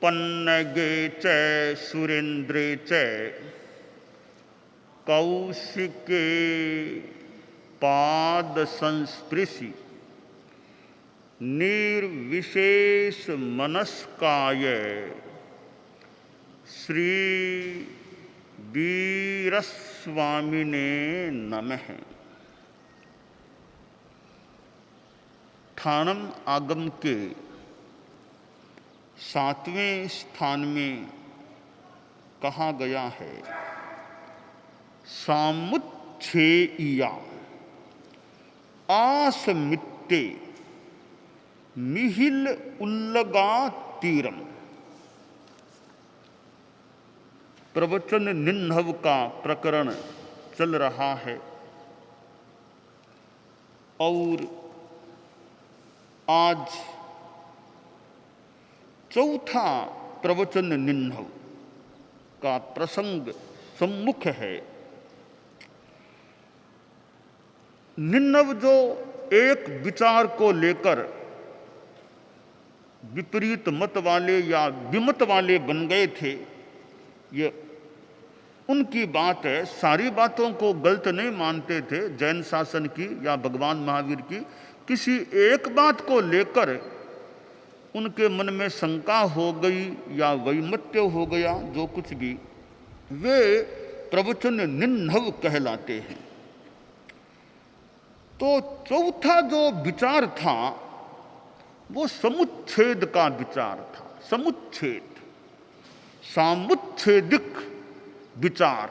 पन्नगे च सुरेन्द्रे च कौशिके पाद संस्पृशि निर्विशेष मनस्काय श्री वीरस्वामिने नमः। ठाणम आगम के 7वें स्थान में कहा गया है सामुच्छेया आसमित्ते मिहिल उल्लगा तीरम। प्रवचन निन्हव का प्रकरण चल रहा है और आज चौथा प्रवचन निन्हव का प्रसंग सम्मुख है। निन्नव जो एक विचार को लेकर विपरीत मत वाले या विमत वाले बन गए थे, ये उनकी बात है। सारी बातों को गलत नहीं मानते थे, जैन शासन की या भगवान महावीर की। किसी एक बात को लेकर उनके मन में शंका हो गई या वैमत्य हो गया, जो कुछ भी, वे प्रवचन निन्हव कहलाते हैं। तो चौथा जो विचार था वो समुच्छेद का विचार था। समुच्छेद, सामुच्छेदिक विचार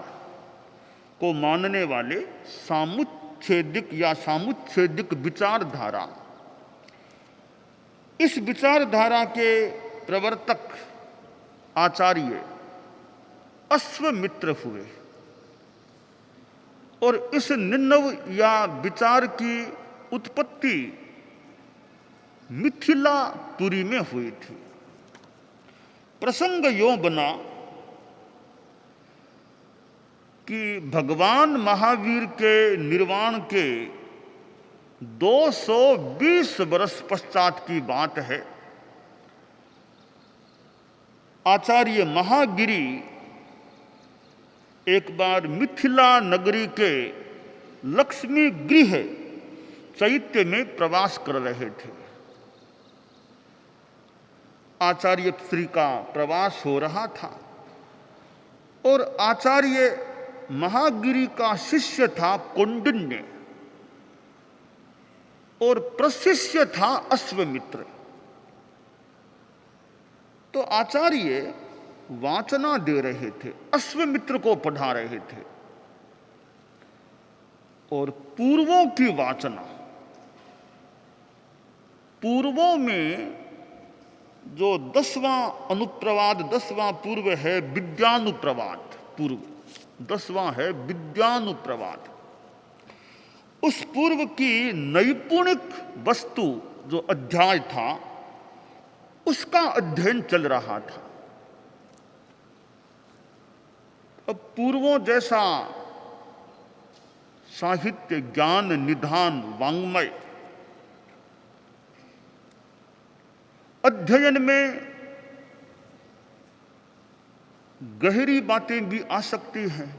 को मानने वाले सामुच्छेदिक या सामुच्छेदिक विचारधारा, इस विचारधारा के प्रवर्तक आचार्य अश्वमित्र हुए और इस निन्नव या विचार की उत्पत्ति मिथिलापुरी में हुई थी। प्रसंग यों बना कि भगवान महावीर के निर्वाण के 220 वर्ष पश्चात की बात है। आचार्य महागिरी एक बार मिथिला नगरी के लक्ष्मी गृह चैत्य में प्रवास कर रहे थे। आचार्य श्री का प्रवास हो रहा था और आचार्य महागिरी का शिष्य था कौंडिन्य और प्रशिष्य था अश्वमित्र। तो आचार्य वाचना दे रहे थे, अश्वमित्र को पढ़ा रहे थे और पूर्वों की वाचना, पूर्वों में जो 10वां अनुप्रवाद, 10वां पूर्व है विद्यानुप्रवाद, पूर्व 10वां है विद्यानुप्रवाद। उस पूर्व की नैपुणिक वस्तु जो अध्याय था उसका अध्ययन चल रहा था। अब पूर्वों जैसा साहित्य, ज्ञान, निधान, वाङ्मय अध्ययन में गहरी बातें भी आ सकती हैं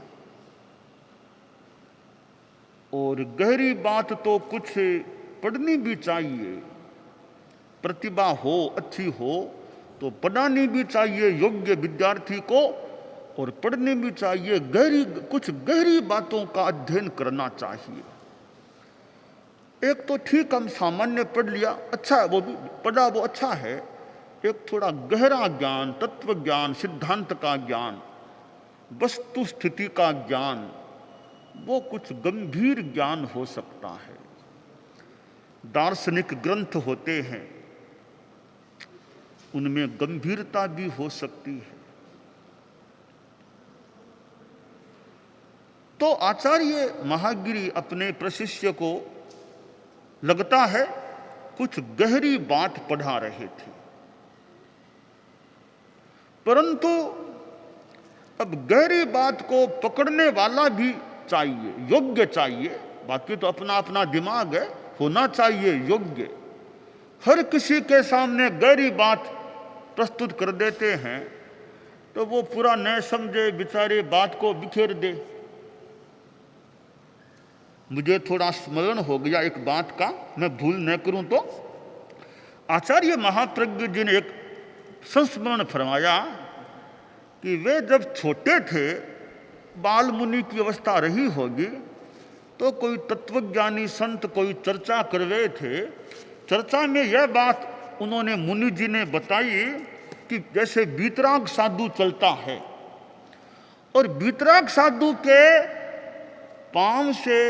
और गहरी बात तो कुछ पढ़नी भी चाहिए। प्रतिभा हो, अच्छी हो तो पढ़ानी भी चाहिए योग्य विद्यार्थी को और पढ़नी भी चाहिए। कुछ गहरी बातों का अध्ययन करना चाहिए। एक तो ठीक हम सामान्य पढ़ लिया, अच्छा वो भी पढ़ा, वो अच्छा है। एक थोड़ा गहरा ज्ञान, तत्व ज्ञान, सिद्धांत का ज्ञान, वस्तु स्थिति का ज्ञान, वो कुछ गंभीर ज्ञान हो सकता है। दार्शनिक ग्रंथ होते हैं, उनमें गंभीरता भी हो सकती है। तो आचार्य महागिरी अपने प्रशिष्य को लगता है कुछ गहरी बात पढ़ा रहे थे, परंतु अब गहरी बात को पकड़ने वाला भी चाहिए, योग्य चाहिए। बाकी तो अपना अपना दिमाग है, होना चाहिए योग्य। हर किसी के सामने गहरी बात प्रस्तुत कर देते हैं तो वो पूरा न समझे बेचारे बात को बिखेर दे। मुझे थोड़ा स्मरण हो गया एक बात का, मैं भूल न करूं तो आचार्य महाप्रज्ञ जी ने एक संस्मरण फरमाया कि वे जब छोटे थे, बाल मुनि की अवस्था रही होगी, तो कोई तत्वज्ञानी संत कोई चर्चा कर रहे थे। चर्चा में यह बात उन्होंने मुनि जी ने बताई कि जैसे बीतराग साधु चलता है और बीतराग साधु के पांव से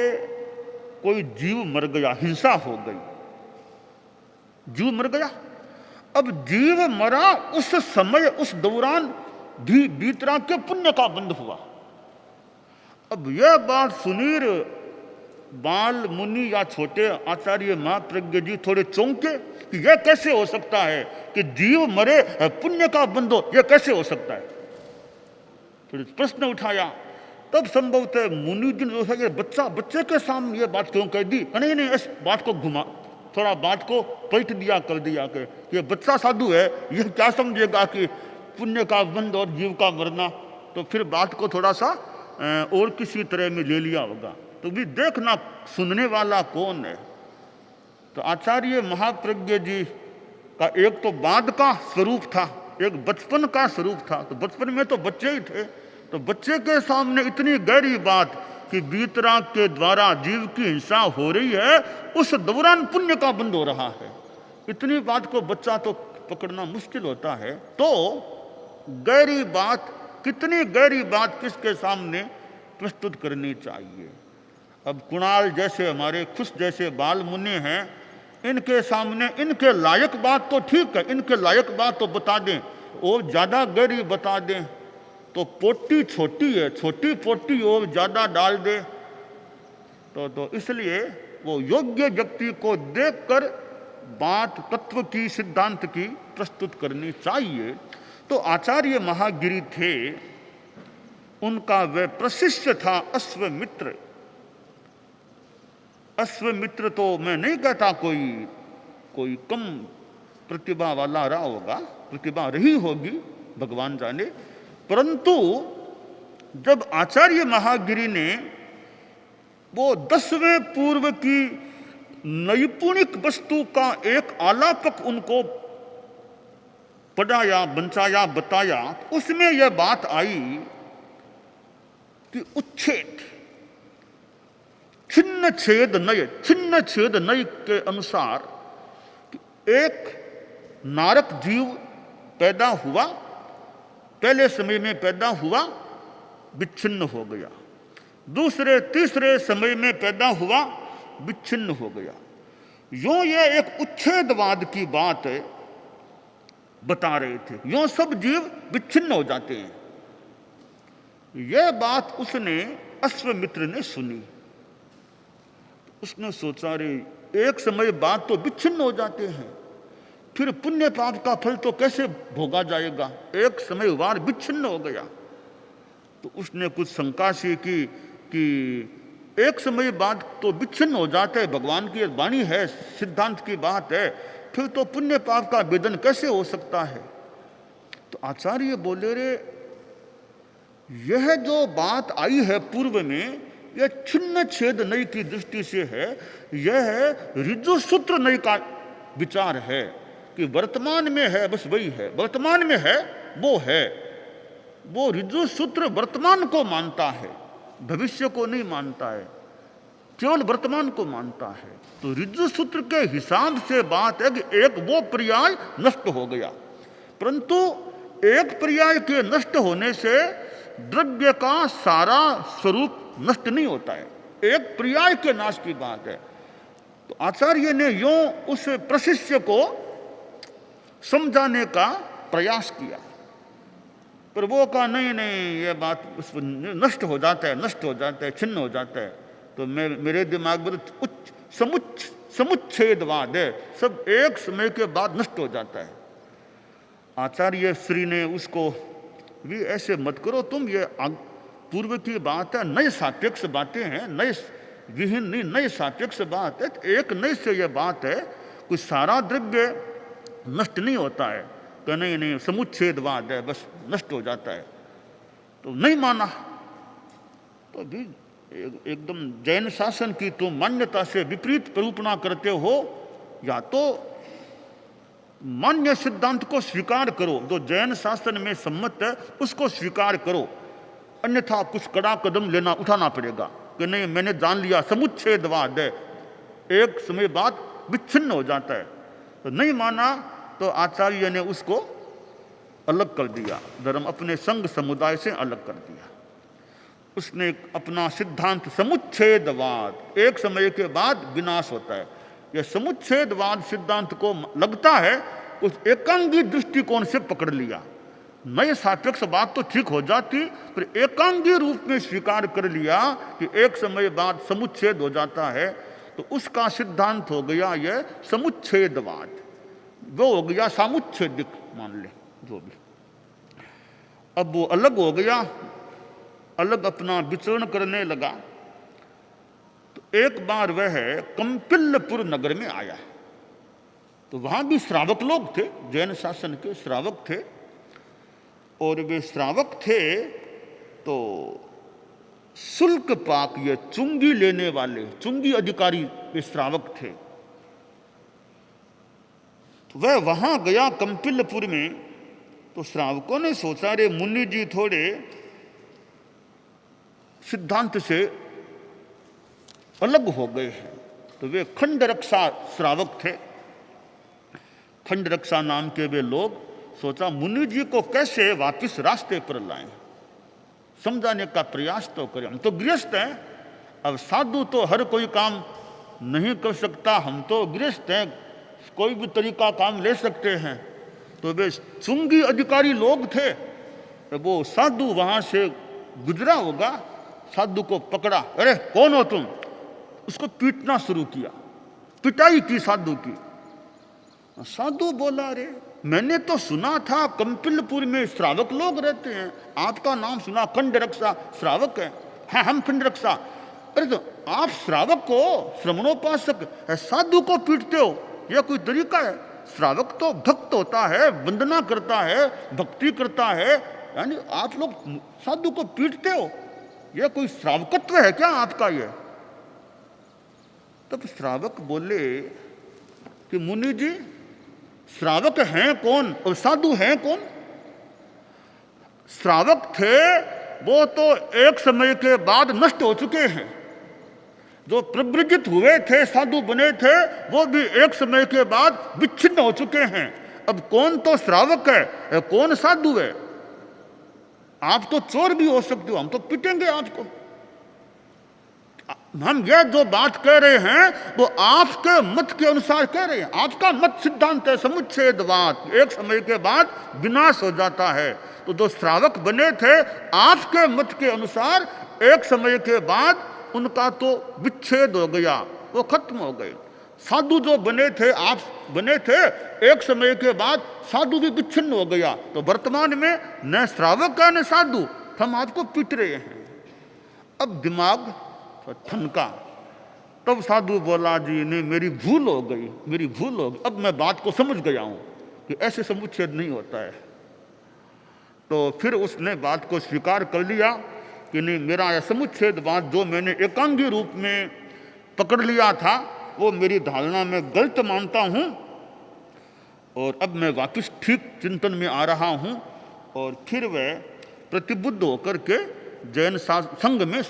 कोई जीव मर गया, हिंसा हो गई, जीव मर गया। अब जीव मरा उस समय, उस दौरान भी बीतराग के पुण्य का बंध हुआ। अब यह बात सुनीर बाल मुनि या छोटे आचार्य महाप्रज्ञ जी थोड़े चौंके कि यह कैसे हो सकता है कि जीव मरे पुण्य का बंध हो, यह कैसे हो सकता है। फिर प्रश्न उठाया, तब संभवतः मुनि जी ने ये बच्चे के सामने ये बात क्यों कह दी। नहीं नहीं, इस बात को घुमा, थोड़ा बात को पलट दिया, कर दिया कि ये बच्चा साधु है, यह क्या समझेगा कि पुण्य का बंध और जीव का मरना। तो फिर बात को थोड़ा सा और किसी तरह में ले लिया होगा। तो भी देखना सुनने वाला कौन है। तो आचार्य महाप्रज्ञ जी का एक तो बाद का स्वरूप था, एक बचपन का स्वरूप था। तो बचपन में तो बच्चे ही थे, तो बच्चे के सामने इतनी गहरी बात कि बीतराग के द्वारा जीव की हिंसा हो रही है, उस दौरान पुण्य का बंध हो रहा है, इतनी बात को बच्चा तो पकड़ना मुश्किल होता है। तो गहरी बात, कितनी गहरी बात किसके सामने प्रस्तुत करनी चाहिए। अब कुणाल जैसे, हमारे खुश जैसे बाल मुनि हैं, इनके सामने इनके लायक बात तो ठीक है, इनके लायक बात तो बता दें, और ज़्यादा गहरी बता दें तो पोटी छोटी है, छोटी पोटी और ज़्यादा डाल दे तो इसलिए वो योग्य व्यक्ति को देखकर बात तत्व की, सिद्धांत की प्रस्तुत करनी चाहिए। तो आचार्य महागिरि थे, उनका वह प्रशिष्य था अश्वमित्र। अश्वमित्र तो मैं नहीं कहता कोई कम प्रतिभा वाला रहा होगा, प्रतिभा रही होगी, भगवान जाने। परंतु जब आचार्य महागिरि ने वो 10वें पूर्व की नैपुणिक वस्तु का एक आलापक उनको पढ़ाया, बंचाया, बताया, उसमें यह बात आई कि उच्छेद, छिन्न छेद नय, छिन्न छेद नय के अनुसार एक नारक जीव पैदा हुआ, पहले समय में पैदा हुआ, विच्छिन्न हो गया, दूसरे तीसरे समय में पैदा हुआ, विच्छिन्न हो गया। यूं ये एक उच्छेदवाद की बात बता रहे थे, यूं सब जीव विच्छिन्न हो जाते हैं। यह बात उसने, अश्वमित्र ने सुनी। उसने सोचा, रे एक समय बाद तो विच्छिन्न हो जाते हैं, फिर पुण्य पाप का फल तो कैसे भोगा जाएगा, एक समय वार विच्छिन्न हो गया। तो उसने कुछ शंका सी की कि एक समय बाद तो विच्छिन्न हो जाते हैं, भगवान की वाणी है, सिद्धांत की बात है, फिर तो पुण्य पाप का भेदन कैसे हो सकता है। तो आचार्य बोले, रे यह जो बात आई है पूर्व में, यह छिन्न छेद नय की दृष्टि से है, यह ऋजु सूत्र नय का विचार है कि वर्तमान में है, बस वही है, वर्तमान में है वो है। वो ऋजु सूत्र वर्तमान को मानता है, भविष्य को नहीं मानता है, केवल वर्तमान को मानता है। तो ऋजु सूत्र के हिसाब से बात है कि एक वो पर्याय नष्ट हो गया, परंतु एक पर्याय के नष्ट होने से द्रव्य का सारा स्वरूप नष्ट नहीं होता है, एक पर्याय के नाश की बात है। तो आचार्य ने यूं उस प्रशिष्य को समझाने का प्रयास किया, पर वो कहा नहीं नहीं, ये बात नष्ट हो जाता है, नष्ट हो जाता है, छिन्न हो जाता है। तो मेरे दिमाग में समुच्छेदवाद है, सब एक समय के बाद नष्ट हो जाता है। आचार्य श्री ने उसको भी ऐसे मत करो तुम, ये पूर्व की बात है, नए सापेक्ष बातें हैं, नए विहीन नहीं, नए सापेक्ष बात है, एक नए से यह बात है, कोई सारा द्रव्य नष्ट नहीं होता है, कि नहीं नहीं समुच्छेदवाद है, बस नष्ट हो जाता है, तो नहीं माना। तो भी एकदम जैन शासन की तुम मान्यता से विपरीत प्ररूपणा करते हो, या तो मान्य सिद्धांत को स्वीकार करो, जो जैन शासन में सम्मत है उसको स्वीकार करो, अन्यथा कुछ कड़ा कदम लेना उठाना पड़ेगा कि नहीं मैंने जान लिया समुच्छेदवाद है, एक समय बाद विच्छिन्न हो जाता है। तो नहीं माना तो आचार्य ने उसको अलग कर दिया, धर्म अपने संघ समुदाय से अलग कर दिया। उसने अपना सिद्धांत समुच्छेदवाद, एक समय के बाद विनाश होता है, यह समुच्छेदवाद सिद्धांत को लगता है उस एकांगी दृष्टिकोण से पकड़ लिया। नए सापेक्ष बात तो ठीक हो जाती, पर एकांगी रूप में स्वीकार कर लिया कि एक समय बाद समुच्छेद हो जाता है, तो उसका सिद्धांत हो गया यह समुच्छेदवाद, वो हो गया सामुच्छेदिक मान ले जो भी। अब वो अलग हो गया, अलग अपना विचरण करने लगा। तो एक बार वह कंपिलपुर नगर में आया, तो वहां भी श्रावक लोग थे, जैन शासन के श्रावक थे, और वे श्रावक थे तो शुल्क पाक, ये चुंगी लेने वाले, चुंगी अधिकारी वे श्रावक थे। तो वह वहां गया कंपिलपुर में, तो श्रावकों ने सोचा रे मुनि जी थोड़े सिद्धांत से अलग हो गए हैं। तो वे खंड रक्षा श्रावक थे, खंड रक्षा नाम के वे लोग, सोचा मुनि जी को कैसे वापस रास्ते पर लाएं, समझाने का प्रयास तो करें, हम तो गृहस्थ हैं, अब साधु तो हर कोई काम नहीं कर सकता, हम तो गृहस्थ हैं, कोई भी तरीका काम ले सकते हैं। तो वे चुंगी अधिकारी लोग थे, वो साधु वहां से गुजरा होगा, साधु को पकड़ा, अरे कौन हो तुम, उसको पीटना शुरू किया, पिटाई की साधु की। साधु बोला अरे मैंने तो सुना था कंपिलपुर में श्रावक लोग रहते हैं, आपका नाम सुना, खंड रक्षा श्रावक है, हाँ हम खंड रक्षा। अरे तो आप श्रावक को, श्रमणोपासक, साधु को पीटते हो, यह कोई तरीका है? श्रावक तो भक्त होता है, वंदना करता है, भक्ति करता है, यानी आप लोग साधु को पीटते हो, यह कोई श्रावकत्व है क्या आपका? यह तब श्रावक बोले कि मुनि जी श्रावक हैं कौन और साधु हैं कौन? श्रावक थे वो तो एक समय के बाद नष्ट हो चुके हैं, जो प्रव्रजित हुए थे, साधु बने थे, वो भी एक समय के बाद विच्छिन्न हो चुके हैं। अब कौन तो श्रावक है, कौन साधु है? आप तो चोर भी हो सकते हो, हम तो पिटेंगे आपको। हम यह जो बात कह रहे हैं वो आपके मत के अनुसार कह रहे हैं, आपका मत सिद्धांत है समुच्छेदवाद, एक समय के बाद विनाश हो जाता है। तो जो श्रावक बने थे आपके मत के अनुसार एक समय के बाद उनका तो विच्छेद हो गया, वो खत्म हो गए। साधु जो बने थे, आप बने थे, एक समय के बाद साधु भी विच्छिन्न हो गया। तो वर्तमान में न श्रावक है न साधु, हम आपको पीट रहे हैं। अब दिमाग ठनका, तब साधु बोला जी नहीं मेरी भूल हो गई, मेरी भूल हो गई, अब मैं बात को समझ गया हूं कि ऐसे समुच्छेद नहीं होता है। तो फिर उसने बात को स्वीकार कर लिया कि नहीं मेरा यह समुच्छेदवाद जो मैंने एकांगी रूप में पकड़ लिया था वो मेरी धारणा में गलत मानता हूं, और अब मैं वापस ठीक चिंतन में आ रहा हूं। और फिर वह प्रतिबुद्ध होकर के जैन संघ में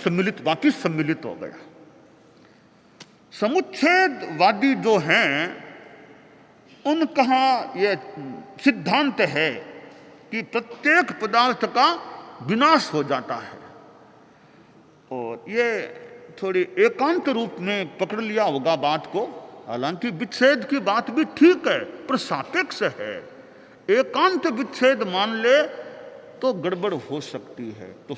वापिस सम्मिलित हो गया। समुच्छेदवादी जो हैं उनका यह सिद्धांत है कि प्रत्येक पदार्थ का विनाश हो जाता है, और ये थोड़ी एकांत रूप में पकड़ लिया होगा बात को। हालांकि विच्छेद की बात भी ठीक है पर सापेक्ष है, एकांत विच्छेद मान ले तो गड़बड़ हो सकती है। तो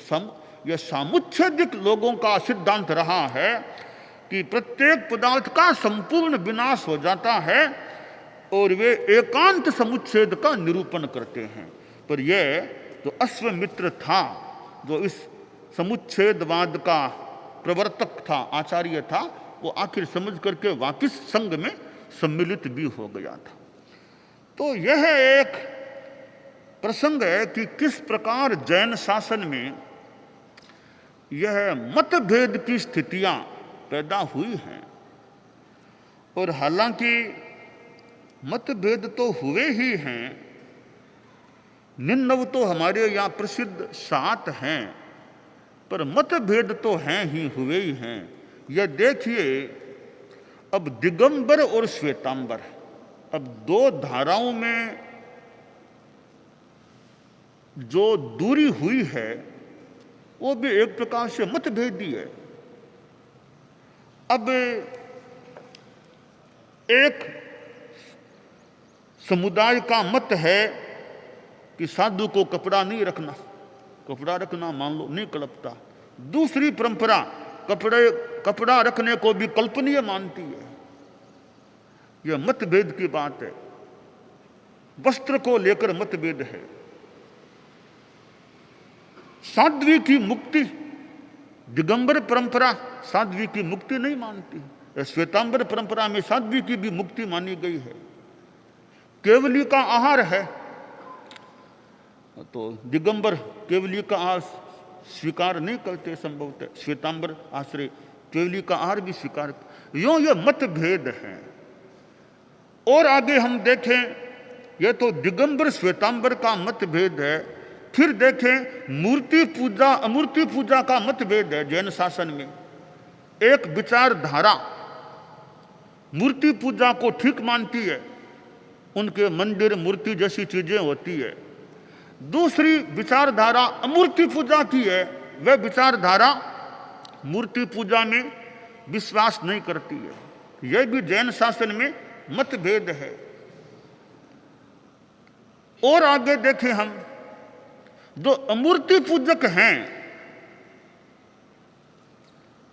यह सामुच्छेदिक लोगों का सिद्धांत रहा है कि प्रत्येक पदार्थ का संपूर्ण विनाश हो जाता है, और वे एकांत समुच्छेद का निरूपण करते हैं। पर यह जो अश्वमित्र था, जो इस समुच्छेदवाद का प्रवर्तक था, आचार्य था, वो आखिर समझ करके वापस संघ में सम्मिलित भी हो गया था। तो यह एक प्रसंग है कि किस प्रकार जैन शासन में यह मतभेद की स्थितियां पैदा हुई हैं। और हालांकि मतभेद तो हुए ही हैं, निन्नव तो हमारे यहाँ प्रसिद्ध 7 हैं, पर मतभेद तो हैं ही, हुए ही हैं। यह देखिए, अब दिगंबर और श्वेतांबर, अब 2 धाराओं में जो दूरी हुई है वो भी एक प्रकार से मतभेदी है। अब एक समुदाय का मत है कि साधु को कपड़ा नहीं रखना, कपड़ा रखना मान लो नहीं कल्पता। दूसरी परंपरा कपड़ा रखने को भी कल्पनीय मानती है। यह मतभेद की बात है, वस्त्र को लेकर मतभेद है। साध्वी की मुक्ति, दिगंबर परंपरा साध्वी की मुक्ति नहीं मानती, श्वेतांबर परंपरा में साध्वी की भी मुक्ति मानी गई है। केवली का आहार है, तो दिगंबर केवली का आहार स्वीकार नहीं करते संभवतः, श्वेतांबर आश्रय केवली का आहार भी स्वीकार। यूं ये मतभेद है। और आगे हम देखें, यह तो दिगंबर श्वेतांबर का मतभेद है। फिर देखें, मूर्ति पूजा अमूर्ति पूजा का मतभेद है जैन शासन में। एक विचारधारा मूर्ति पूजा को ठीक मानती है, उनके मंदिर मूर्ति जैसी चीजें होती है। दूसरी विचारधारा अमूर्ति पूजा की है, वह विचारधारा मूर्ति पूजा में विश्वास नहीं करती है। यह भी जैन शासन में मतभेद है। और आगे देखें हम, जो अमूर्ति पूजक हैं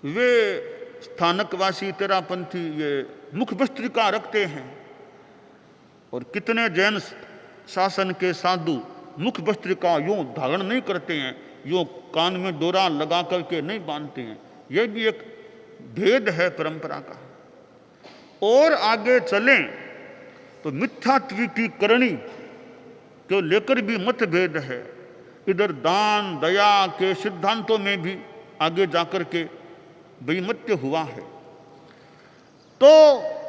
वे स्थानकवासी तेरापंथी ये मुख भस्त्रिका रखते हैं। और कितने जैन शासन के साधु मुख भस्त्रिका यूं धारण नहीं करते हैं, यूं कान में डोरा लगा करके नहीं बांधते हैं। यह भी एक भेद है परंपरा का। और आगे चलें तो मिथ्यात्व की करणी को लेकर भी मतभेद है। इधर दान दया के सिद्धांतों में भी आगे जाकर के वैमत्य हुआ है। तो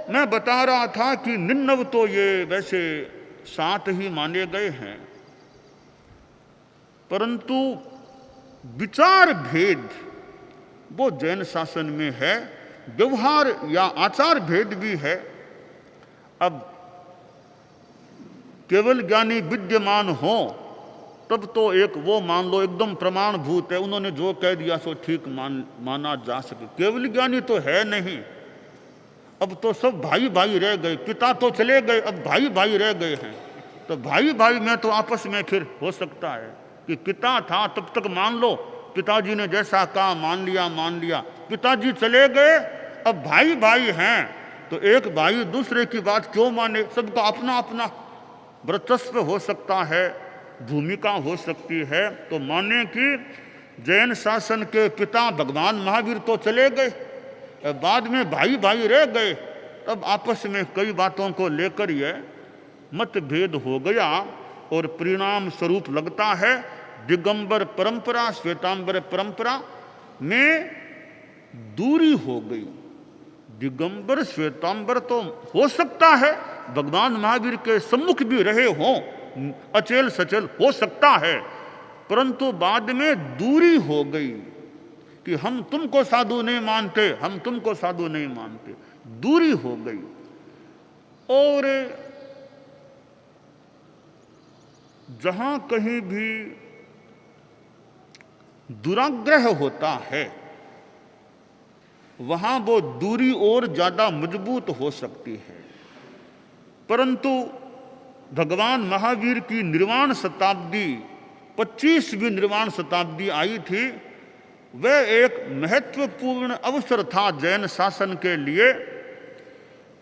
मैं बता रहा था कि निन्नव तो ये वैसे 7 ही माने गए हैं, परंतु विचार भेद वो जैन शासन में है, व्यवहार या आचार भेद भी है। अब केवल ज्ञानी विद्यमान हो तब तो एक वो मान लो एकदम प्रमाणभूत है, उन्होंने जो कह दिया सो ठीक माना जा सके। केवल ज्ञानी तो है नहीं, अब तो सब भाई भाई रह गए। पिता तो चले गए, अब भाई भाई रह गए हैं। तो भाई भाई में तो आपस में फिर हो सकता है कि पिता था तब तक मान लो, पिताजी ने जैसा कहा मान लिया। पिताजी चले गए, अब भाई भाई हैं, तो एक भाई दूसरे की बात क्यों माने। सबका अपना अपना वर्चस्व हो सकता है, भूमिका हो सकती है। तो माने कि जैन शासन के पिता भगवान महावीर तो चले गए, बाद में भाई भाई रह गए, तब आपस में कई बातों को लेकर यह मतभेद हो गया। और परिणाम स्वरूप लगता है दिगंबर परंपरा श्वेतांबर परंपरा में दूरी हो गई। दिगंबर श्वेतांबर तो हो सकता है भगवान महावीर के सम्मुख भी रहे हों, अचेल सचेल हो सकता है, परंतु बाद में दूरी हो गई कि हम तुमको साधु नहीं मानते, हम तुमको साधु नहीं मानते, दूरी हो गई। और जहां कहीं भी दुराग्रह होता है वहां वो दूरी और ज्यादा मजबूत हो सकती है। परंतु भगवान महावीर की निर्वाण शताब्दी 25वीं निर्वाण शताब्दी आई थी, वह एक महत्वपूर्ण अवसर था जैन शासन के लिए।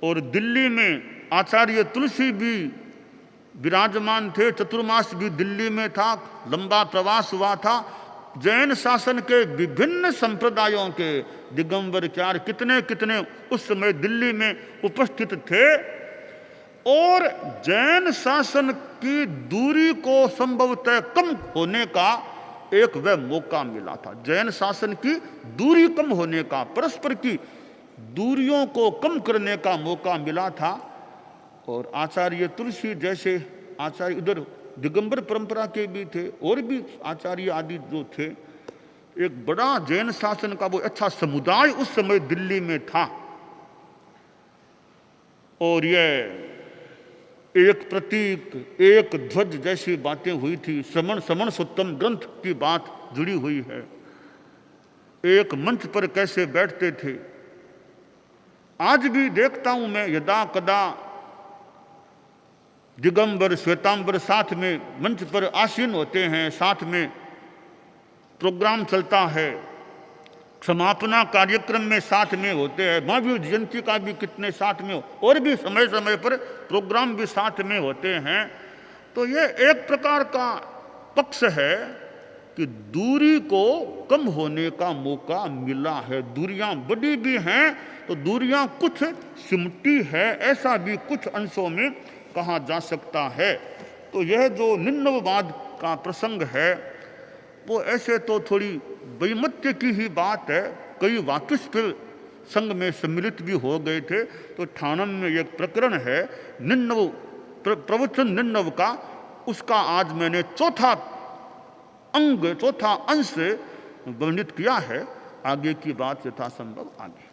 और दिल्ली में आचार्य तुलसी भी विराजमान थे, चतुर्मास भी दिल्ली में था, लंबा प्रवास हुआ था। जैन शासन के विभिन्न संप्रदायों के दिगंबर चार कितने कितने उस समय दिल्ली में उपस्थित थे। और जैन शासन की दूरी को संभवतः कम होने का एक वह मौका मिला था। जैन शासन की दूरी कम होने का, परस्पर की दूरियों को कम करने का मौका मिला था। और आचार्य तुलसी जैसे आचार्य उधर दिगंबर परंपरा के भी थे, और भी आचार्य आदि जो थे, एक बड़ा जैन शासन का वो अच्छा समुदाय उस समय दिल्ली में था। और ये एक प्रतीक, एक ध्वज जैसी बातें हुई थी। श्रमण सुत्तम ग्रंथ की बात जुड़ी हुई है। एक मंच पर कैसे बैठते थे। आज भी देखता हूं मैं, यदा कदा दिगंबर श्वेतांबर साथ में मंच पर आसीन होते हैं, साथ में प्रोग्राम चलता है, समापना कार्यक्रम में साथ में होते हैं, महावीर जयंती का भी कितने साथ में हो, और भी समय समय पर प्रोग्राम भी साथ में होते हैं। तो ये एक प्रकार का पक्ष है कि दूरी को कम होने का मौका मिला है। दूरियां बड़ी भी हैं तो दूरियां कुछ सिमटी है, ऐसा भी कुछ अंशों में कहा जा सकता है। तो यह जो निन्नववाद का प्रसंग है वो ऐसे तो थोड़ी वैमत्य की ही बात है। कई वाकिस फिर संघ में सम्मिलित भी हो गए थे। तो ठाणम में एक प्रकरण है निन्नव, प्रवचन निन्नव का, उसका आज मैंने चौथा अंश वर्णित किया है। आगे की बात यथासंभव आगे।